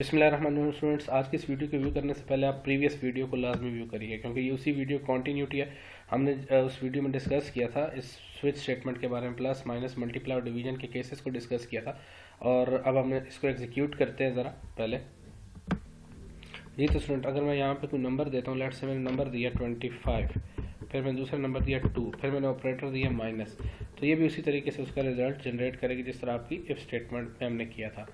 बिस्मिल्लाहिर्रहमानिर्रहीम स्टूडेंट्स, आज की इस वीडियो को व्यू करने से पहले आप प्रीवियस वीडियो को लाजमी व्यू करिए क्योंकि ये उसी वीडियो कंटिन्यूटी है। हमने उस वीडियो में डिस्कस किया था इस स्विच स्टेटमेंट के बारे में, प्लस माइनस मल्टीप्लाई और डिवीजन के केसेस को डिस्कस किया था और अब हम इसको एग्जीक्यूट करते हैं ज़रा पहले। जी तो स्टूडेंट, अगर मैं यहाँ पे कोई नंबर देता हूँ, लेट से मैंने नंबर दिया 25, फिर मैंने दूसरा नंबर दिया 2, फिर मैंने ऑपरेटर दिया माइनस, तो ये भी उसी तरीके से उसका रिजल्ट जनरेट करेगी जिस तरह आपकी इफ स्टेटमेंट में हमने किया था।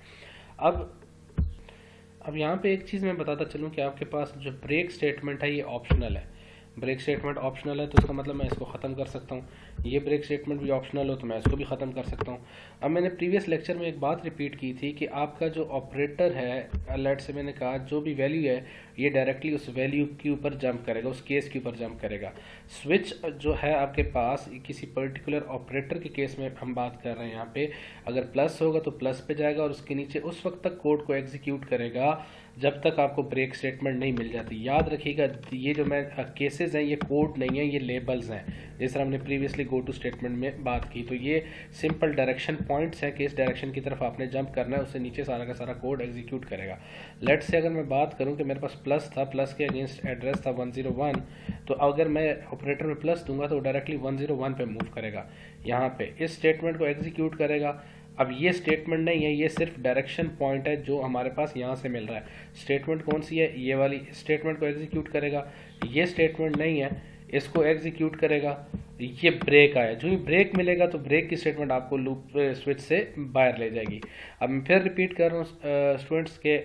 अब यहाँ पे एक चीज़ मैं बताता चलूँ कि आपके पास जो ब्रेक स्टेटमेंट है ये ऑप्शनल है। ब्रेक स्टेटमेंट ऑप्शनल है तो इसका मतलब मैं इसको ख़त्म कर सकता हूँ। ये ब्रेक स्टेटमेंट भी ऑप्शनल हो तो मैं इसको भी ख़त्म कर सकता हूँ। अब मैंने प्रीवियस लेक्चर में एक बात रिपीट की थी कि आपका जो ऑपरेटर है, लेट से मैंने कहा जो भी वैल्यू है ये डायरेक्टली उस वैल्यू के ऊपर जंप करेगा, उस केस के ऊपर जंप करेगा। स्विच जो है आपके पास किसी पर्टिकुलर ऑपरेटर के केस में हम बात कर रहे हैं, यहाँ पे अगर प्लस होगा तो प्लस पे जाएगा और उसके नीचे उस वक्त तक कोड को एग्जीक्यूट करेगा जब तक आपको ब्रेक स्टेटमेंट नहीं मिल जाती। याद रखिएगा, ये जो मैं केसेस हैं ये कोड नहीं है, ये लेबल्स हैं, जिस तरह हमने प्रीवियसली गो टू स्टेटमेंट में बात की। तो ये सिंपल डायरेक्शन पॉइंट्स हैं कि इस डायरेक्शन की तरफ आपने जंप करना है, उससे नीचे सारा का सारा कोड एग्जीक्यूट करेगा। लेट से अगर मैं बात करूं कि मेरे पास प्लस था, प्लस के अगेंस्ट एड्रेस था 101, तो अगर मैं ऑपरेटर में प्लस दूंगा तो डायरेक्टली 101 पे मूव करेगा, यहाँ पे इस स्टेटमेंट को एग्जीक्यूट करेगा। अब ये स्टेटमेंट नहीं है, ये सिर्फ डायरेक्शन पॉइंट है जो हमारे पास यहाँ से मिल रहा है। स्टेटमेंट कौन सी है? ये वाली स्टेटमेंट को एग्जीक्यूट करेगा। ये स्टेटमेंट नहीं है, इसको एग्जीक्यूट करेगा। ये ब्रेक आया, जो ही ब्रेक मिलेगा तो ब्रेक की स्टेटमेंट आपको लूप स्विच से बाहर ले जाएगी। अब मैं फिर रिपीट कर रहा हूँ स्टूडेंट्स के,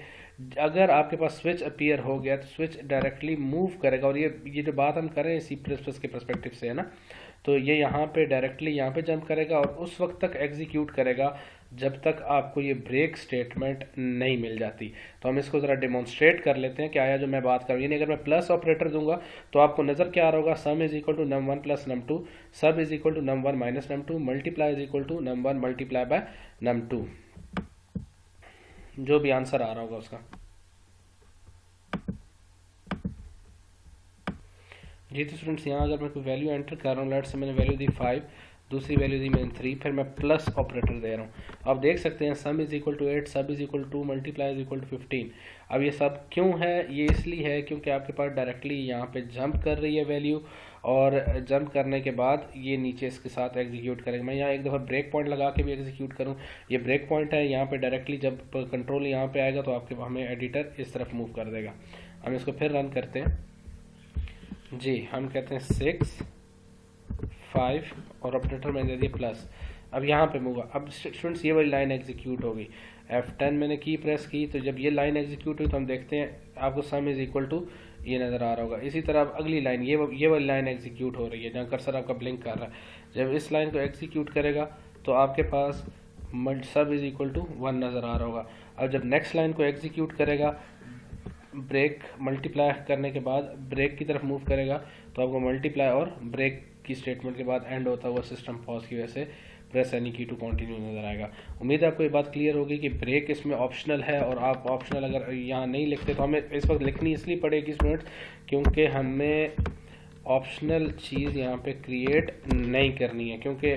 अगर आपके पास स्विच अपीयर हो गया तो स्विच डायरेक्टली मूव करेगा। और ये जो बात हम कर रहे हैं सी प्लस प्लस के परस्पेक्टिव से है ना, तो ये यहाँ पे डायरेक्टली यहाँ पे जंप करेगा और उस वक्त तक एग्जीक्यूट करेगा जब तक आपको ये ब्रेक स्टेटमेंट नहीं मिल जाती। तो हम इसको ज़रा डेमोन्स्ट्रेट कर लेते हैं कि आया जो मैं बात कर रहा हूँ। यानी अगर मैं प्लस ऑपरेटर दूंगा तो आपको नज़र क्या आ रहा होगा? Sum is equal to num one plus num two, sub is equal to num one minus num two, multiply is equal to num one multiply by num two, जो भी आंसर आ रहा होगा उसका। जी तो स्टूडेंट्स, यहाँ अगर मैं कोई वैल्यू एंटर कर रहा हूँ, लेट से मैंने वैल्यू दी 5, दूसरी वैल्यू दी मैंने 3, फिर मैं प्लस ऑपरेटर दे रहा हूँ। आप देख सकते हैं सम is equal to 8, sub is equal to, multiply is equal to 15। अब ये सब क्यों है? ये इसलिए है क्योंकि आपके पास डायरेक्टली यहाँ पे जंप कर रही है वैल्यू, और जंप करने के बाद ये नीचे इसके साथ एग्जीक्यूट करेगा। मैं यहाँ एक दफ़ा ब्रेक पॉइंट लगा के भी एग्जीक्यूट करूँ, ये ब्रेक पॉइंट है, यहाँ पे डायरेक्टली जब कंट्रोल यहाँ पे आएगा तो आपके हमें एडिटर इस तरफ मूव कर देगा। हम इसको फिर रन करते हैं। जी, हम कहते हैं 6, 5 और ऑपरेटर मैंने दे दिया प्लस। अब यहाँ पे मूव, अब स्टूडेंट्स ये वाली लाइन एग्जीक्यूट हो गई। F10 मैंने की प्रेस की, तो जब ये लाइन एग्जीक्यूट हुई तो हम देखते हैं आपको सम इज इक्वल टू ये नज़र आ रहा होगा। इसी तरह अब अगली लाइन ये वाली लाइन एग्जीक्यूट हो रही है जहाँ कर्सर आपका ब्लिंक कर रहा है। जब इस लाइन को एग्जीक्यूट करेगा तो आपके पास सब इज इक्वल टू 1 नज़र आ रहा होगा। अब जब नेक्स्ट लाइन को एग्जीक्यूट करेगा, ब्रेक मल्टीप्लाई करने के बाद ब्रेक की तरफ मूव करेगा तो आपको मल्टीप्लाई और ब्रेक की स्टेटमेंट के बाद एंड होता हुआ सिस्टम पॉज की वजह से प्रेस एनी की टू कंटिन्यू नजर आएगा। उम्मीद है आपको ये बात क्लियर होगी कि ब्रेक इसमें ऑप्शनल है, और आप ऑप्शनल अगर यहाँ नहीं लिखते तो हमें इस वक्त लिखनी इसलिए पड़ेगी स्टूडेंट्स क्योंकि हमें ऑप्शनल चीज़ यहाँ पे क्रिएट नहीं करनी है, क्योंकि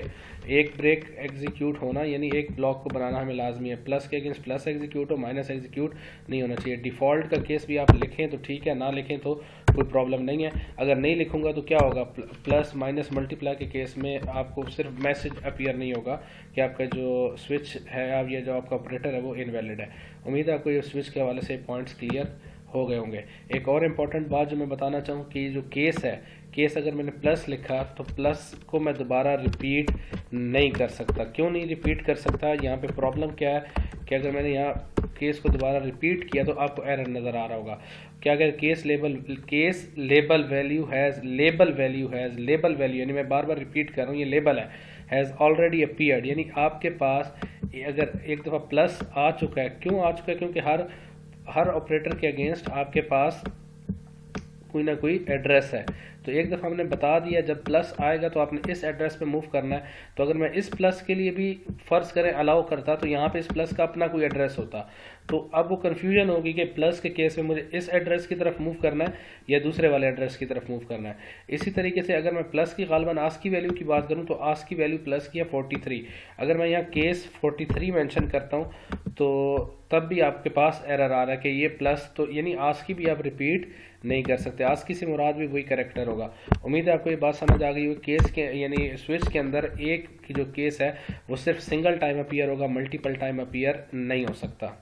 एक ब्रेक एग्जीक्यूट होना यानी एक ब्लॉक को बनाना हमें लाजमी है। प्लस के अगेंस्ट प्लस एग्जीक्यूट हो, माइनस एग्जीक्यूट नहीं होना चाहिए। डिफ़ॉल्ट का केस भी आप लिखें तो ठीक है, ना लिखें तो कोई प्रॉब्लम नहीं है। अगर नहीं लिखूंगा तो क्या होगा? प्लस माइनस मल्टीप्लाई के केस में आपको सिर्फ मैसेज अपीयर नहीं होगा कि आपका जो स्विच है अब ये जो आपका ऑपरेटर है वो इनवैलिड है। उम्मीद है आपको ये स्विच के हवाले से पॉइंट्स क्लियर हो गए होंगे। एक और इम्पॉर्टेंट बात जो मैं बताना चाहूँ कि जो केस है, केस अगर मैंने प्लस लिखा तो प्लस को मैं दोबारा रिपीट नहीं कर सकता। क्यों नहीं रिपीट कर सकता? यहाँ पे प्रॉब्लम क्या है कि अगर मैंने यहाँ केस को दोबारा रिपीट किया तो आपको एरर नज़र आ रहा होगा। क्या अगर case label value has label value, यानी मैं बार बार रिपीट कर रहा हूँ, ये लेबल हैज़ ऑलरेडी अपीयर्ड, यानी आपके पास अगर एक दफ़ा प्लस आ चुका है। क्यों आ चुका है? क्योंकि हर ऑपरेटर के अगेंस्ट आपके पास कोई ना कोई एड्रेस है। तो एक दफ़ा हमने बता दिया जब प्लस आएगा तो आपने इस एड्रेस पे मूव करना है। तो अगर मैं इस प्लस के लिए भी फ़र्ज़ करें अलाउ करता तो यहाँ पे इस प्लस का अपना कोई एड्रेस होता, तो अब वो कन्फ्यूजन होगी कि प्लस के केस में मुझे इस एड्रेस की तरफ मूव करना है या दूसरे वाले एड्रेस की तरफ मूव करना है। इसी तरीके से अगर मैं प्लस की गालिबन आस्क की वैल्यू की बात करूँ तो आस्क की वैल्यू प्लस की है 43। अगर मैं यहाँ केस 43 मेंशन करता हूँ तो तब भी आपके पास एरर आ रहा है कि ये प्लस, तो यानी आस्क की भी आप रिपीट नहीं कर सकते, आस्क की से मुराद भी वही करेक्टर होगा। उम्मीद है आपको ये बात समझ आ गई होगी। केस के यानी स्विच के अंदर एक की जो केस है वो सिर्फ सिंगल टाइम अपीयर होगा, मल्टीपल टाइम अपीयर नहीं हो सकता।